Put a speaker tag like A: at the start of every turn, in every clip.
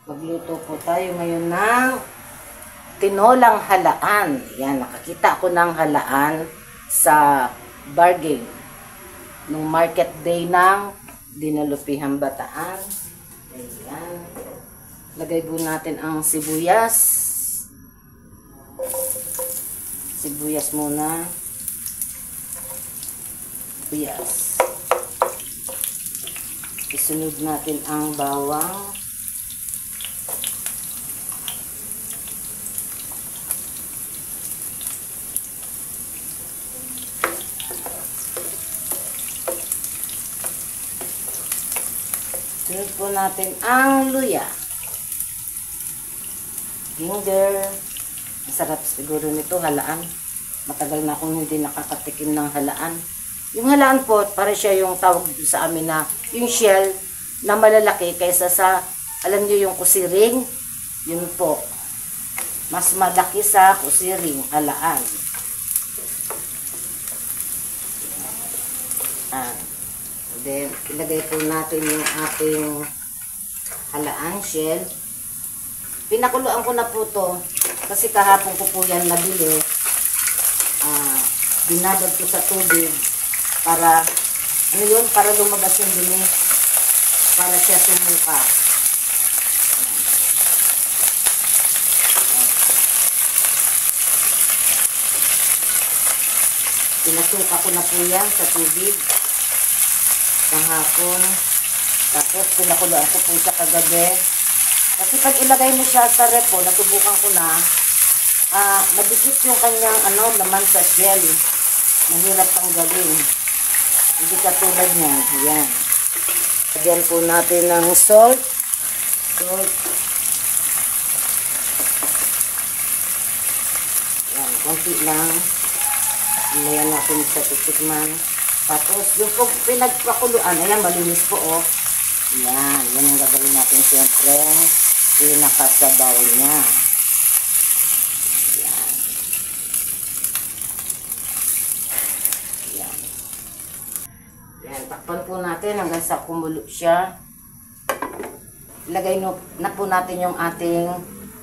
A: Magluto po tayo ngayon ng tinolang halaan. Yan, nakakita ko ng halaan sa bargain nung market day ng Dinalupihang Bataan. Ayan. Lagay po natin ang sibuyas. Sibuyas muna. Sibuyas. Isunod natin ang bawang. Sunod po natin ang luya. Ginger. Masarap siguro nito, halaan. Matagal na akong hindi nakakatikim ng halaan. Yung halaan po, para siya yung tawag sa amin na yung shell na malalaki kaysa sa, alam niyo yung kusiring, yun po. Mas malaki sa kusiring, halaan. Then, ilagay po natin yung ating halaan shell. Pinakuluan ko na po to kasi kahapon ko po yan nabili. Binabad ko sa tubig para, ano yun, para lumabas yung dumi. Para siya sumuka. Pinasuka ko na po yan sa tubig kahapon. Tapos pinakuluan ko po siya kagabi. Kasi pag ilagay mo siya sa repo, natubukan ko na, madikit yung kanyang laman sa shell. Mahirap tanggalin. Hindi katulad niya. Ayan. Lagyan po natin ng salt. Salt. Ayan, konti lang. Ilayan natin sa titikman. Tapos, yung pinagpakuluan, ayan, malinis po, oh. Ayan, yan ang gagawin natin siyempre. Pinakasabaw niya. Ayan. Ayan. Ayan, takpan po natin hanggang sa kumulo siya. Ilagay na po natin yung ating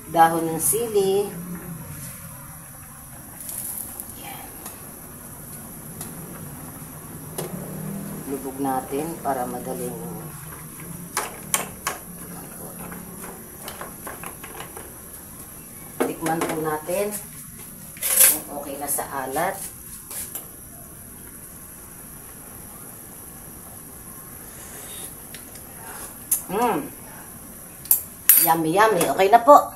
A: dahon ng sili. Lubog natin para madaling tikman po natin kung okay na sa alat. Yummy yummy, okay na po,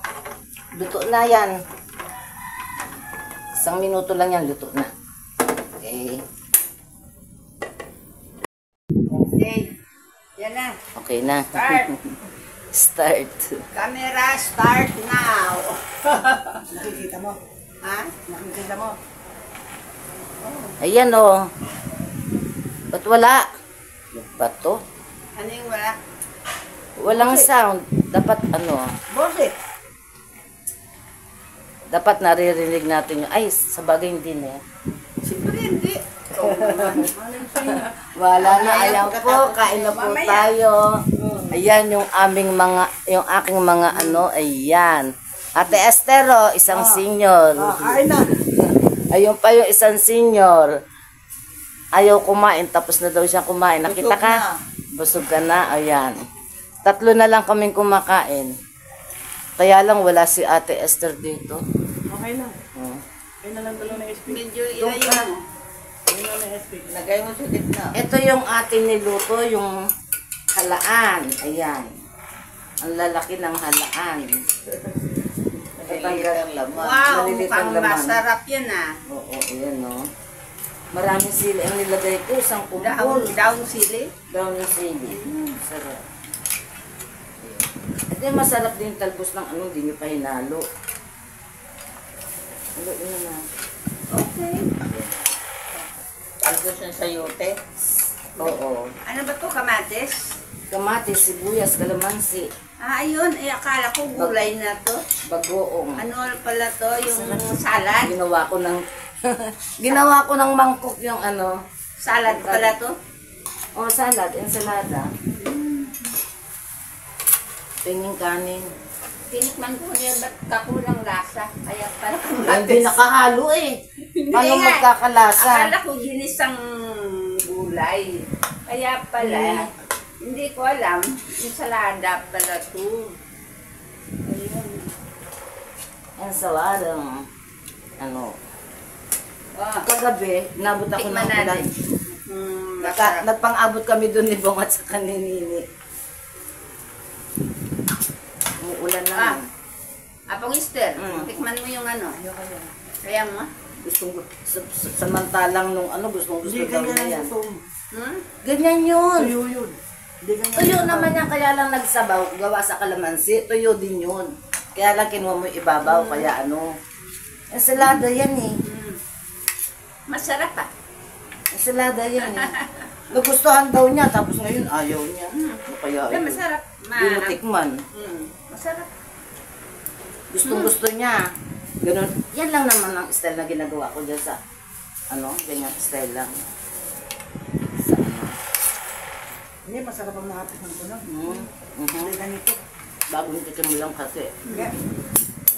A: luto na yan. 1 minuto lang yan, luto na. Okay.
B: Yan na.
A: Okay na.
B: Start.
A: Start.
B: Camera, start now. Nakikita mo? Ha? Nakikita mo?
A: Ayan o. Ba't wala? Ba't to?
B: Ano yung wala?
A: Walang sound. Dapat
B: Boses.
A: dapat naririnig natin yung, ay, sa bagay hindi na.
B: Siyempre hindi.
A: Wala na, ayan po, kain na po tayo. Ayan yung aking mga ayan. Ate Estero, isang senior.
B: Kain na.
A: Ayun pa yung isang senior. Ayaw kumain, tapos na daw siya kumain. Nakita ka? Busog ka na, ayan. 3 na lang kaming kumakain. Kaya lang wala si Ate Esther dito.
B: Okay na. Kain na lang dalawa na SP. Medyo ilayin mo. Lagay mo sa gitna.
A: Ito yung ating niluto, yung halaan. Ayan. Ang lalaki ng halaan.
B: Maliliit ang laman. Wow, mukhang masarap yan ah.
A: Oo, ayan o. Maraming sili ang nilagay ko. Isang kumpul.
B: Down sili?
A: Down yung sili. Sarap. At yung masarap din talbos ng hindi nyo pa hinalo. Halo yun na.
B: Okay. Talbos yung sayote?
A: Oo.
B: Ano ba to, kamatis?
A: Kamatis, sibuyas, kalamansi.
B: Ayun. Akala ko gulay na to.
A: Bagoong.
B: Ano pala to, yung salad?
A: Ginawa ko ng mangkok yung
B: Salad pala to?
A: salad, ensalada. Tingin kanin.
C: Tinikman ko niya, ba't kakulang lasa? Kaya pala
A: Hindi nakahalo eh. Paano
C: nga.
A: magkakalasa?
C: Akala ko ginisang gulay. Kaya pala, hindi ko alam, ensalada pala to. Ayun.
A: Ensalada. Ano?
C: Oh,
A: Kagabi, nabot ako ng
C: tikman
A: ulan.
C: natin. Masarap.
A: Nagpang-abot kami doon ni Bong at sa kaninini. Umuulan
C: Ah,
A: naman.
C: Apong Easter,
A: Mm.
C: tikman mo yung ano. Kaya mo?
A: Gustong, samantalang nung ano, gustong gusto daw niya yan.
C: Hmm?
A: Ganyan yun.
B: Tuyo yun. Hindi ganyan.
A: Tuyo naman yan, kaya lang nagsabaw, gawa sa kalamansi, tuyo din yun. Kaya lang kinuha mo yung ibabaw, kaya ano. Ensalada yan eh.
C: Masarap ah.
A: Ensalada yan eh. Nagustuhan daw niya, tapos ngayon ayaw niya. Ano kaya
C: Ay,
A: yun?
C: masarap.
A: Binutikman.
C: Masarap.
A: Gustong gusto niya. Ganun. Yan lang naman ang style na ginagawa ko dyan sa, ano, ganyan style lang. Sa ano.
B: Hindi, masarap ang natin ko na. Hindi
A: Mhm.
B: ganito.
A: Bagong tikim mo lang kasi.
B: Hindi.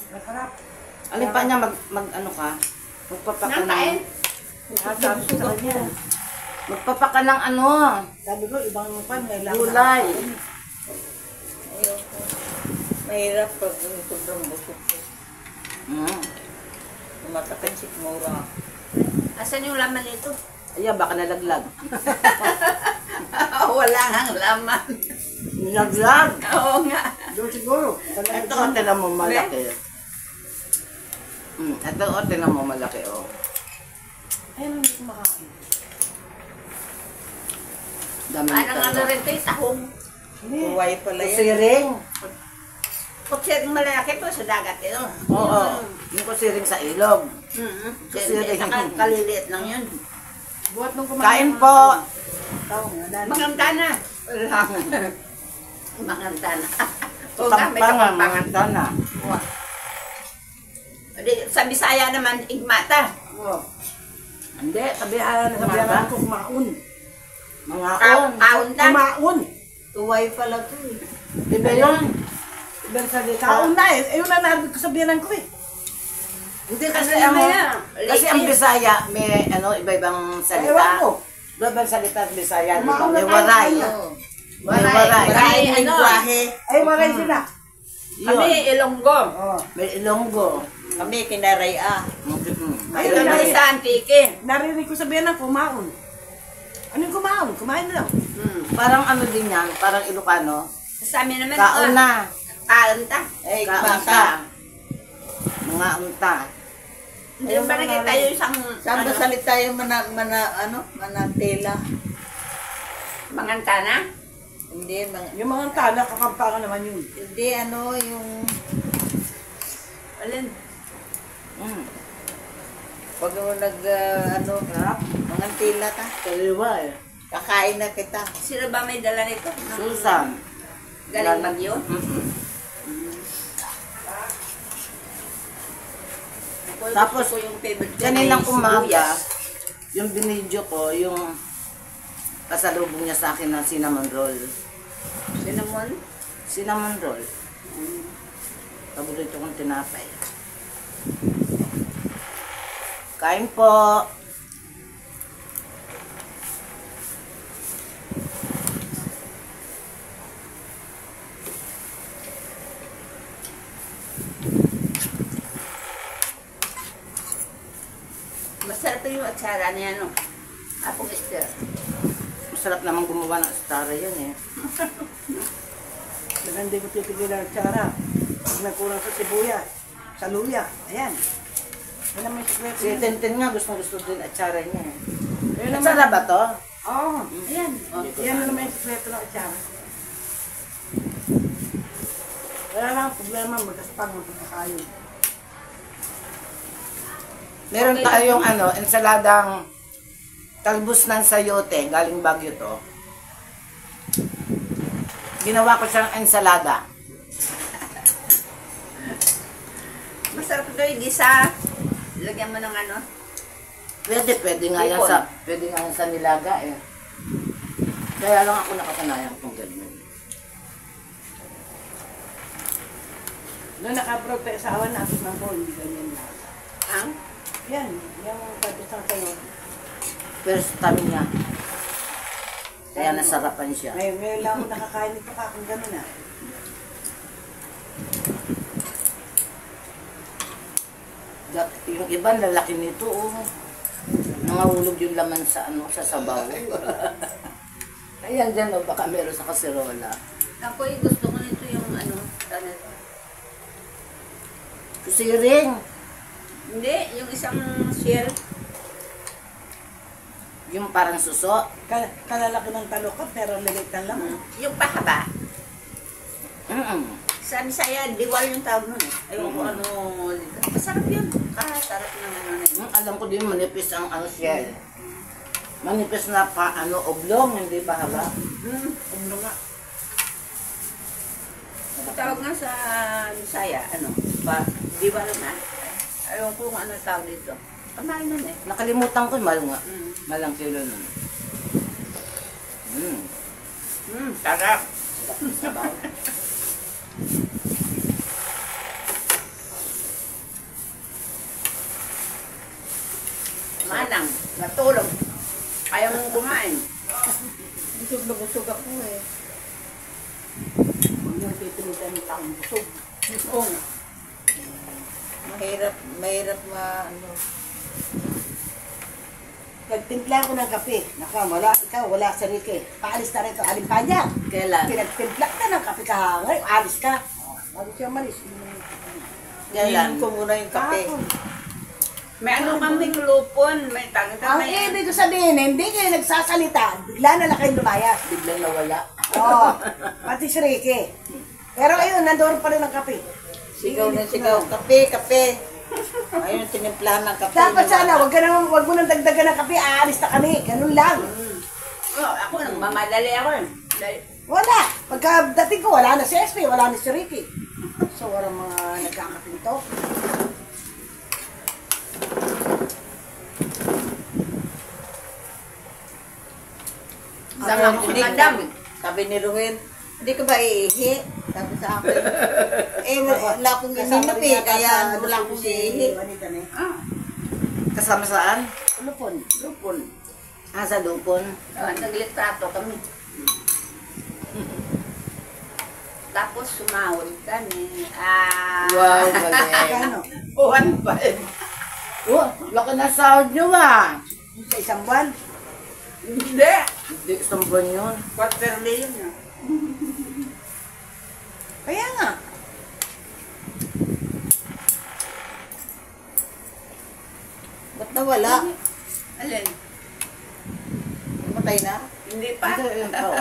B: Masarap.
A: Alin pa niya ano ka? Magpapaka
C: Nakain.
B: Sabi ko sa kanya.
A: Magpapaka ng ano,
B: Sabi ko, ibang pan, may lang.
A: gulay.
C: Ayoko. Mahirap pag sobrang busog ko. Tumatakit si Mura. Asan yung laman nito?
A: Ay, baka nalaglag.
C: Wala ngang laman.
A: Nalaglag?
C: Oo nga.
B: Doon siguro.
A: Ito o, tinan mo malaki. Ito o, tinan mo malaki o.
B: Ayun, hindi ko makain.
A: Dami
C: Parang ano rin ito, tahong.
B: Hindi.
C: Buhay pala yan.
A: Kusiring.
C: Kutsiring malaki po sa dagat ito.
A: Oo. Yung kusiring sa ilog.
C: Kasi kaliliit lang yun.
B: Buhat nung
A: Kain po.
B: Tao nga, dahil.
C: Manganta na. Wala. Manganta na. Oo nga, may
A: Kapampangan, mga
C: kapampangan.
A: tana.
C: Sa Bisaya naman, igmata.
A: Hindi,
B: Sabihan ko, kumaun.
A: mga on.
C: Kaon ta.
B: Kumaun.
C: Tuway pala to eh.
A: Diba yun?
B: Ibang salita. Kaun na eh. Ayun na narinig ko sabihan ko eh.
A: Hindi kasi
C: Ano
A: ang
C: naman yan?
A: kasi ang
C: Late.
A: Bisaya may ano iba-ibang
B: Ewan
A: salita.
B: ko.
A: Iba-ibang salita sa Bisaya, di ba?
B: Kumaon
A: May
B: na
A: waray.
B: tayo.
A: May waray.
C: Waray, ano?
B: Ay, maray sila.
C: Kami,
A: Yun.
C: Ilonggo.
B: Oh.
A: May Ilonggo.
C: Kami, Kinaraya.
B: Ayun,
C: Kami
B: narinig,
C: sa Antique.
B: narinig ko sabihan ng kumaun. Ano yung kumaun? Kumain na lang.
A: Parang ano din yan, parang Ilocano.
C: Sa amin naman,
A: Kaon na.
C: Kaon ta.
A: Kaon ka. Mga unta.
C: Hindi ba nakita yung isang,
D: Saan ba salita yung manatela?
C: manganta na?
D: Hindi,
B: Yung mga tala, kakampangan naman yun.
D: hindi yung
C: Alin?
D: pag mangantila ka,
A: Kaliwa eh.
D: kakain na kita.
C: Sino ba may dala nito?
A: Susan.
C: Galing Bagyo?
A: Tapos,
C: Gusto ko yung favorite ko
A: kaninang
C: na
A: umaga,
C: sibuyas.
A: yung binidyo ko, yung kasalubong niya sa akin ng cinnamon roll.
C: Cinnamon?
A: Cinnamon roll. Paborito kong tinapay. Kain po.
C: Masarap yung atsara niya, no? Apong Esther.
A: Masarap naman gumawa ng stara yan eh.
B: Kaya hindi ko titigilan ang tsara. Pag nagkurang sa sibuyas, sa luya, ayan. Yan naman yung sekreto
A: Si
B: niya.
A: Tintin nga gustong gusto din atsara niya eh.
B: Ayun naman.
A: Atsara ba to?
B: Oo.
C: Ayan.
B: Yan na naman yung sekreto ng tsara. Kaya lang, problema, magkaspag, magkakayo.
A: Meron tayong ano, ensaladang talbos ng sayote, galing Baguio to. Ginawa ko siyang ensalada.
C: Masarap ito yung gisa. Lagyan mo ng ano.
A: Pwede nga yan sa nilaga eh. Kaya lang ako nakasanayan kung ganyan.
B: Noong naka-prepare sa awan natin ng bowl, hindi ganyan lang.
C: Ang?
B: Yan, yung pagkisang sa'yo.
A: First time niya. Kaya nasarapan siya.
B: Ngayon lang ako nakakain nito ka kung gano'n na.
A: Yung iba, lalaki nito, oh. Nangahulog yung laman sa sa sabaw. Ayan dyan, oh, baka meron sa kaserola.
C: Ako gusto ko nito yung tanil.
A: Kusiring.
C: Hindi, yung isang shell.
A: Yung parang suso.
B: Kalalaki ng talukap, pero lilit ng laman.
C: Yung pahaba.
A: Mm-mm.
C: Saan saya, diwal yung tawag nun eh. Ayun ko ano, masarap yun. Sarap ng ano na yun.
A: Alam ko din, manipis ang shell. Manipis na oblong, hindi ba haba?
B: Umlo nga.
C: Tawag nga sa Bisaya, diwal na. Ayun ko kung ano tawag dito. Kamahal nun eh.
A: Nakalimutan ko, mahal nga. Malang kilo nun.
C: Sarap.
A: Sabaw.
C: Manang, natulog. Ayaw mong kumain.
B: Busog na busog ako eh. Huwag niyong pipilitan ng taong busog.
D: Oo nga. Mahirap
B: Nagtimpla ako ng kape. Naka, wala sa Ricky. Paalis na rito, alimpanya.
A: Kailan?
B: Pinagtimpla ka ng kape kahangay, alis ka. Alis siya malis.
A: Kailan?
D: Inom ko muna yung kape.
B: Kahapon.
C: May ano kaming lupon, may tangita,
B: Ang
C: may...
B: ibig ko sabihin, hindi kayo nagsasalita, bigla na lang kayo lumayas.
A: Biglang nawala.
B: Oo, pati si Ricky. Pero ayun, nandoon pa rin ang kape.
D: Sigaw na sigaw. Kape. Ayun, tinimplahan ng kape.
B: Dapat sana, wag mo nang dagdagan ng kape, aalis na kami. Ganun lang.
C: Ako nang mamadali ako eh.
B: Wala. Pagkadating ko, wala na si SP, wala na si Ricky. So, walang mga nagkakapinto.
C: Sama ko si Madam.
D: Sabi ni Ruel, hindi ka ba iihi? Sabi sa akin. Wala akong ininap eh, kaya wala akong iihi.
A: Kasama saan?
B: Lupon.
C: Lupon.
A: Sa lupon.
C: Naglitrato kami. Tapos sumahod kami.
A: Wow, galing.
B: Kano?
C: 1.5.
A: Oh, laki na sahod nyo ba?
B: Sa isang buwan?
C: Hindi.
A: Hindi, isang buwan yun.
C: Quarterly yun.
B: Kaya nga.
D: Ba't nawala?
C: Alin?
D: Matay na?
C: Hindi pa.
A: Hindi, oo.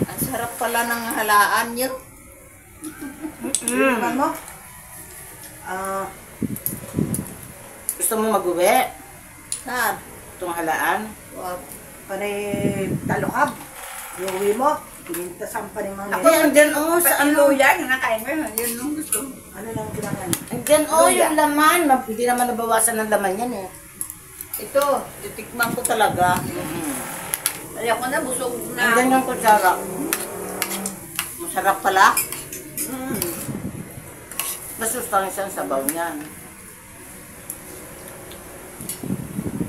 D: Ang sarap pala ng halaan niyo.
B: Ano mo?
A: Gusto mo mag-uwi?
D: Saan?
A: Itong halaan?
B: Panay talukab. Iuwi mo. Pinintasan pa rin mga
A: Ako andyan, oh, sa
C: Pati
A: ano?
C: luya, kinakain ko yun. Yun yung gusto.
B: Ano lang kailangan?
A: Andyan, oh, yung laman. Hindi naman nabawasan ng laman yan, eh.
D: Ito, titikman ko talaga.
C: Ayoko na, busog na.
A: Andyan yung kutsara.
D: Masarap pala.
A: Masustansya ang sabaw niyan.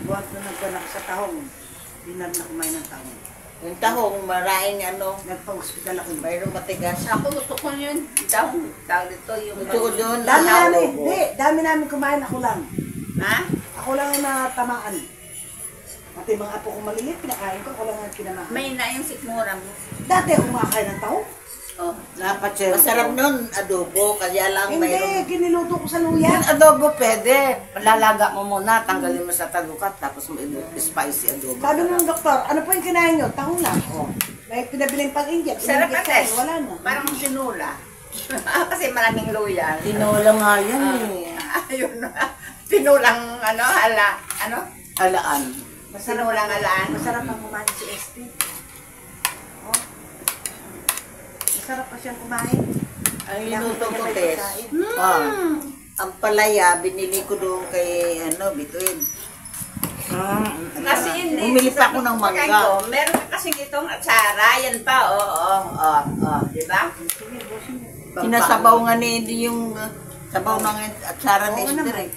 B: Buhat na nagkanak sa tahong. Hindi na kumain ng tahong.
D: Yung tahong, maraming
B: Nagpa-hospital ako.
D: mayroong matigas.
C: Ako gusto ko yun. Tawag dito yung...
D: Gusto ko doon.
B: Dami
D: tawag
B: namin.
D: ko.
B: Hindi, dami namin kumain. Ako lang.
C: Ha?
B: Ako lang ang natamaan. Pati mga apo ko maliliit, pinakain ko. Ako lang ang kinamaan.
C: May na yung sikmura mo.
B: Dati ako kumakain ng tahong.
C: Oh.
A: Napachero.
D: Masarap nun, adobo, kaya lang
B: Hindi,
D: mayroong...
B: giniluto ko sa luya.
A: Yan adobo pwede. Lalaga mo muna, tanggalin mo sa talukat, tapos mo spicy adobo.
B: Sabi ng doktor, ano po yung kinain nyo? Tahong lang. Oh. May pinabiling pag-inject.
C: Sarap
B: Inject
C: kasi.
B: ko, wala na.
C: Parang sinula. Kasi maraming luya.
A: Tinola nga yan, eh.
C: Ayun na. Tinulang
A: Halaan.
C: Sinulang alaan.
B: Masarap ang kumain si SP. Oh. Masarap pa siyang kumain.
D: Ang inuto ko, Tess,
A: Ah.
D: ang palaya, binili ko doon kay, Bituin.
C: Kasi hindi.
D: Bumili pa ako ng mangga.
C: Meron ka kasing itong atsara. Yan pa, oo.
D: Sinasabaw nga ni hindi yung sabaw ng atsara ni Esther eh.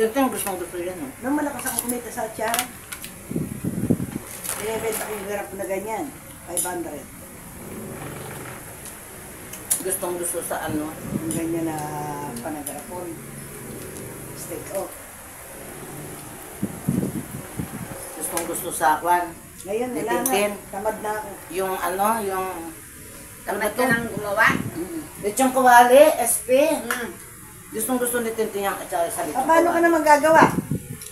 B: Ito yung gusto yan.
E: Nang malakas ako kumita sa atsara. Binibenta ko yung garap na ganyan. 500.
B: Gusto sa ano.
E: Yung ganyan na panagarapon. Steak off.
B: Gusto sa kwan.
E: Ngayon, wala na.
B: Titintin.
E: Tamad na ako.
B: Yung ano, yung...
C: Tamad ka nang gumawa.
B: Lechong kawali, SP. Gusto ni Tintin yung atsara sa lechong
E: Paano ka
B: kawali.
E: naman gagawa?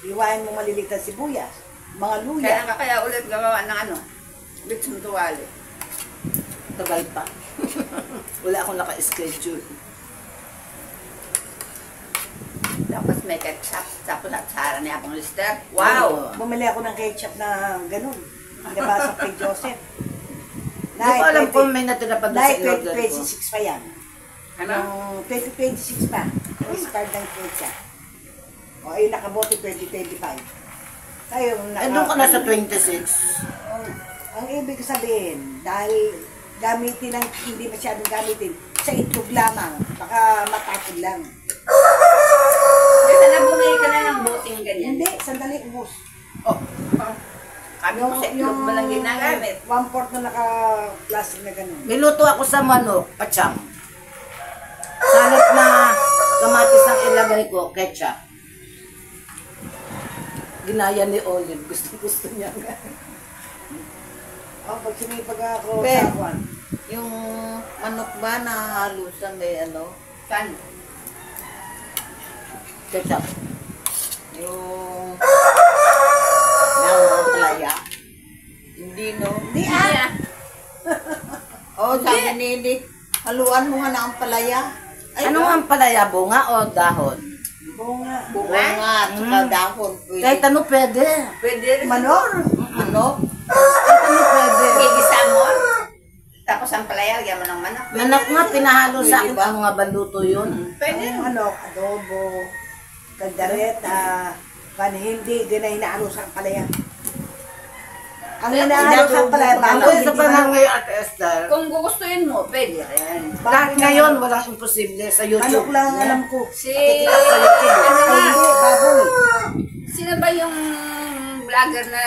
E: Iwain mo maliliit na sibuyas. Mga luya.
C: Kaya ka kaya ulit gawa ng ano, lechon tuwali.
B: Tagal pa. Wala akong naka-schedule.
C: Tapos may ketchup, tapos atsara ni Apong Lister. Wow!
E: Bumili ako ng ketchup na ganun. Nabasa kay Joseph.
B: Hindi ko alam kung may natira pa doon sa
E: Night
B: in-order ko.
E: 2026 pa yan.
C: Ano?
E: Yung 2026 pa. Expired ng ketchup. O ay nakabote 2025. Tayo,
B: Doon ka na sa 26.
E: Ang ibig sabihin, dahil gamitin ng hindi masyadong gamitin, sa itlog lamang, baka matapon lang.
C: Kasi nabumili ka na ng boting ganyan.
E: Hindi, sandali, ubos.
C: Kami mo sa itlog mo lang ginagamit.
E: 1/4 na naka-plastic na ganun.
B: Niluto ako sa manok, pacham. Salap na kamatis ang ilagay ko, ketchup. Ginaya ni Olive, gusto niya.
E: Pag sinipag ako
D: Ben.
E: sa kwan,
D: Yung manok ba na halusan may ano?
C: Saan?
B: Ketchup.
D: Yung palaya. Hindi no?
E: Hindi
C: Yeah.
D: Oo, sabi ni Eli, haluan mo nga na ang palaya.
B: Ano ang palaya, bunga o dahon?
E: bunga.
D: Bunga at saka dahon.
B: Kahit ano pwede.
C: Pwede rin.
E: Manor.
D: Manok?
B: Kahit ano pwede.
C: Gigisa mo. Tapos ang palaya, lagyan mo ng manok.
B: Manok nga, pinahalo sa akin ang mga banduto yun.
C: Pwede rin.
E: Ang adobo, kaldereta, hindi, ganay inaano sa palaya. Ang inaano sa palaya,
B: Ang
E: bago
B: isa pa na ngayon at Esther.
C: Kung gugustuhin mo, pwede rin.
B: Lahat ngayon, walang imposible sa
E: Manok
B: YouTube.
E: lang ang alam ko.
C: Si...
B: Nakikita sa YouTube.
C: Ano nga?
E: Hindi, baboy.
C: Sino ba yung vlogger na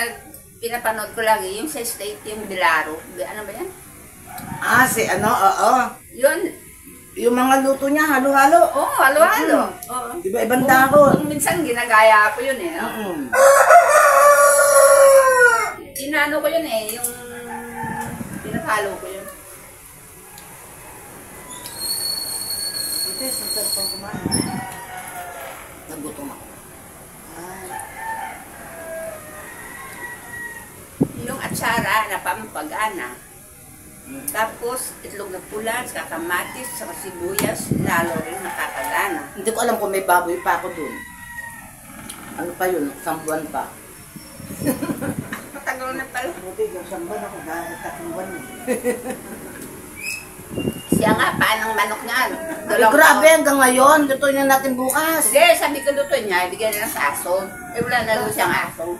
C: pinapanood ko lagi? Yung sa state, yung Bilaro. Ano ba yan?
B: Ah, si ano, oo.
C: Yun.
B: Yung mga luto niya, halo-halo.
C: Oo, halo-halo. Oo.
B: Diba, ibang dahon.
C: Kung minsan ginagaya ko yun eh. No? Inaano ko yun eh, yung pinapalo ko yun.
E: Ito, sinasal pang kumain.
B: Nagutom ako.
C: Yung atsara na pampagana. Tapos itlog na pula, saka kamatis, saka sibuyas, lalo rin nakakagana.
B: Hindi ko alam kung may baboy pa ako dun. Ano pa yun? Isang buwan pa.
C: Matagal na pala.
E: Buti, yung samban ako, dahil 3 buwan eh.
C: Siya nga, paanong manok nga.
B: Ay, grabe, hanggang ngayon. Lutuin na natin bukas.
C: Sige, sabi ko luto niya, ibigyan na sa aso. Eh wala na doon siyang aso.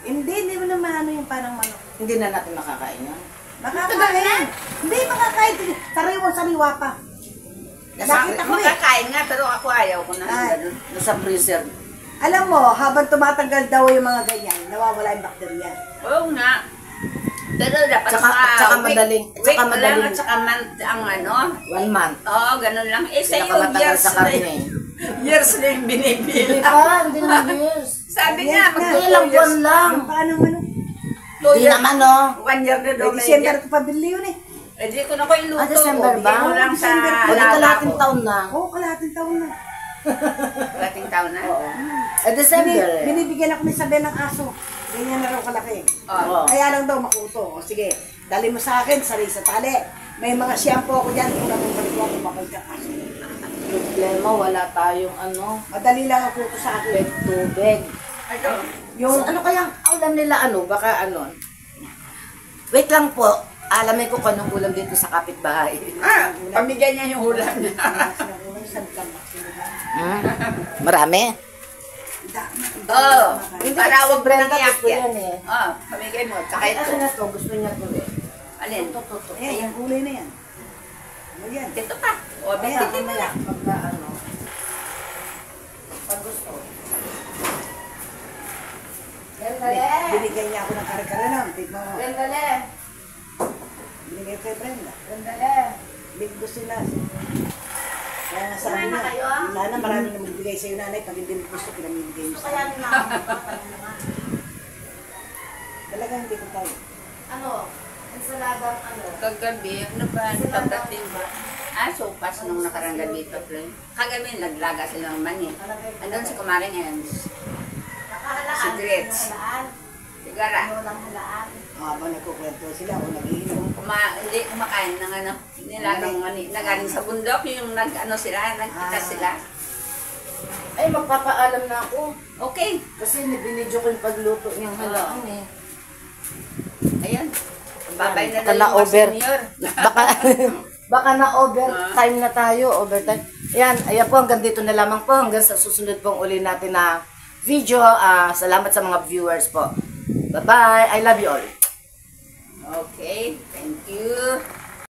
E: Hindi mo naman ano yung parang manok.
B: Hindi na natin makakain yan.
E: Makakain. Hindi, makakain. Sariwa pa. Nakita ko eh.
C: Makakain nga, pero ako ayaw ko na
E: Ay.
C: ganun.
B: Nasa freezer.
E: Alam mo, habang tumatagal daw yung mga ganyan, nawawala yung bakterya.
C: Oo nga. Pero dapat
B: Tsaka madaling-
C: week
B: tsaka
C: lang
B: madaling-
C: at saka month ang ano.
B: 1 month.
C: Oo, ganun lang. Eh, sa iyo,
B: Pinakamatagal
C: years
B: sa
C: na
B: karne.
C: years na yung
B: Hindi
C: binibila.
B: pa, hindi na years.
C: Sabi
E: Yes
C: niya,
E: na.
C: mag
B: Ilang buwan lang.
E: Yung paano ano?
B: Hindi naman, oh.
C: 1 year na daw
E: May
C: may
E: December ko pabili yun eh.
C: Eh, di ko na ko iluto.
B: Ah, December ba?
C: Bigyan mo lang sa
E: December pa.
B: Wala
C: alaga
B: kalating
C: ko.
B: taon na.
E: Oo, kalahating taon na.
C: Kalating taon na.
B: Oo. December eh.
E: Binibigyan ako ni Isabel ng aso. Ganyan na raw kalaki.
C: Oo.
B: Oo.
E: Kaya lang daw makuto. O sige, dali mo sa akin, sari sa tali. May mga shampoo ko dyan. Kung naman balik mo, kumakal ka aso.
B: Problema, wala tayong ano,
E: Madali lang ang kuto sa akin.
B: tubig.
C: Ito.
B: Yung ano kaya, ulam nila ano, baka ano. Wait lang po, alamin ko kung anong ulam dito sa kapitbahay.
C: Ah, pamigyan niya yung ulam niya.
B: Marami?
C: Oo.
B: Hindi,
C: Para
B: si
C: huwag
B: Brenda
C: nang
B: gusto
C: iakit.
B: yan eh.
C: Oo, pamigay mo. Tsaka
B: Kahit
C: ito.
B: ano na to, gusto niya to eh.
C: Alin?
E: Eh, yung kulay na yan. Ano yan?
C: Ito pa. O,
A: Kaya
C: bitin mo
A: mamaya,
C: lang.
A: pagka ano, pag gusto.
E: Binigyan niya ako ng kare-kare tignan mo.
A: Dali.
E: Binigyan kay Brenda.
A: Dali.
E: Big gusto nila. Kaya nga sabi
A: Kumain na
E: niya,
A: kayo, ah?
E: Nana, marami na magbigay sa'yo nanay. Pag hindi mo gusto, pinamimigay mo
A: Kaya
E: sa'yo.
A: na.
E: Talaga hindi ko tayo.
A: Ano? Ensaladang ano?
C: Kagabi, ano ba? Pagdating ba? Sopas nung nakarang gabi pa, friend. Kagabi, naglaga sila ng mani. Andun si Kumaring Ems.
A: Nakahalaan.
C: Si Grits.
A: Nakahalaan.
C: Sigara.
A: Ano lang halaan.
E: Habang nagkukwento sila, ako nag-iinom.
C: Hindi kumakain ng ano, nilagang mani. Nagaling sa bundok, yung nag-ano sila, nagkita sila.
A: Ay, magpapaalam na ako.
C: Okay.
A: Kasi binidyo ko yung pagluto niyang halaan eh.
C: Ayan. Babay na
A: Baka
C: daw
A: na
C: yung mga
A: over.
C: senior.
A: Baka na overtime na tayo, overtime. Ayan po, hanggang dito na lamang po. Hanggang sa susunod pong uli natin na video. Salamat sa mga viewers po. Bye-bye. I love you all.
C: Okay. Thank you.